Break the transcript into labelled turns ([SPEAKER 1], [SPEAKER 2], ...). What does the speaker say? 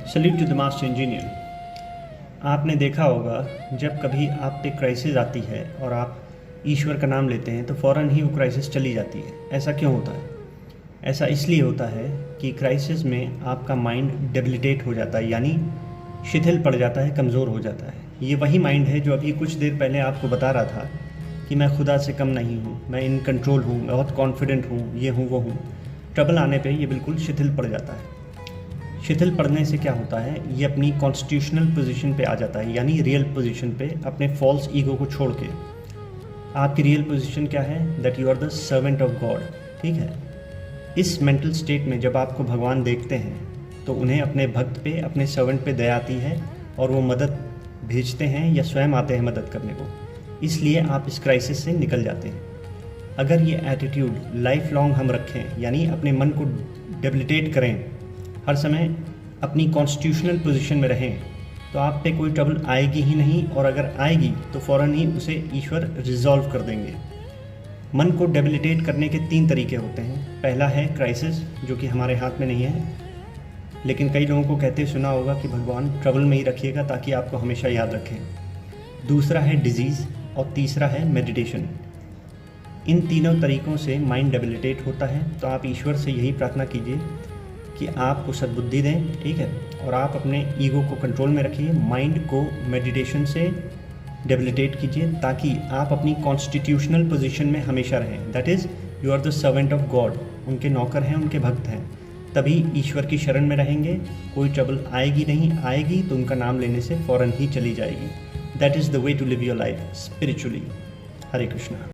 [SPEAKER 1] Salute to the master engineer. आपने देखा होगा जब कभी आप पे क्राइसिस आती है और आप ईश्वर का नाम लेते हैं तो फ़ौरन ही वो क्राइसिस चली जाती है। ऐसा क्यों होता है? ऐसा इसलिए होता है कि क्राइसिस में आपका माइंड डेबिलिटेट हो जाता है, यानी शिथिल पड़ जाता है, कमज़ोर हो जाता है। ये वही माइंड है जो अभी कुछ देर पहले आपको बता रहा था कि मैं खुदा से कम नहीं हूँ, मैं इन कंट्रोल हूँ, मैं बहुत कॉन्फिडेंट हूँ, ये हूँ वो हूँ। ट्रबल आने पे ये बिल्कुल शिथिल पड़ जाता है। शिथिल पड़ने से क्या होता है, ये अपनी कॉन्स्टिट्यूशनल पोजीशन पे आ जाता है, यानी रियल पोजीशन पे, अपने फॉल्स ईगो को छोड़ के। आपकी रियल पोजीशन क्या है? That you are the servant of God. ठीक है, इस मेंटल स्टेट में जब आपको भगवान देखते हैं तो उन्हें अपने भक्त पे, अपने सर्वेंट पे दया आती है और वो मदद भेजते हैं या स्वयं आते हैं मदद करने को। इसलिए आप इस क्राइसिस से निकल जाते हैं। अगर ये एटीट्यूड लाइफ लॉन्ग हम रखें, यानी अपने मन को डेबिलिटेट करें, हर समय अपनी कॉन्स्टिट्यूशनल पोजीशन में रहें, तो आप पे कोई ट्रबल आएगी ही नहीं, और अगर आएगी तो फ़ौरन ही उसे ईश्वर रिजॉल्व कर देंगे। मन को डेबिलिटेट करने के 3 तरीके होते हैं। पहला है क्राइसिस, जो कि हमारे हाथ में नहीं है, लेकिन कई लोगों को कहते सुना होगा कि भगवान ट्रबल में ही रखिएगा ताकि आपको हमेशा याद रखें। दूसरा है डिजीज़ और तीसरा है मेडिटेशन। इन तीनों तरीक़ों से माइंड डेबिलिटेट होता है। तो आप ईश्वर से यही प्रार्थना कीजिए कि आपको सद्बुद्धि दें, ठीक है, और आप अपने ईगो को कंट्रोल में रखिए, माइंड को मेडिटेशन से डेबिलिटेट कीजिए ताकि आप अपनी कॉन्स्टिट्यूशनल पोजीशन में हमेशा रहें। That is you are the servant of God, उनके नौकर हैं, उनके भक्त हैं, तभी ईश्वर की शरण में रहेंगे। कोई ट्रबल आएगी नहीं, आएगी तो उनका नाम लेने से फ़ौरन ही चली जाएगी। That is the way to live your life spiritually. Hare Krishna.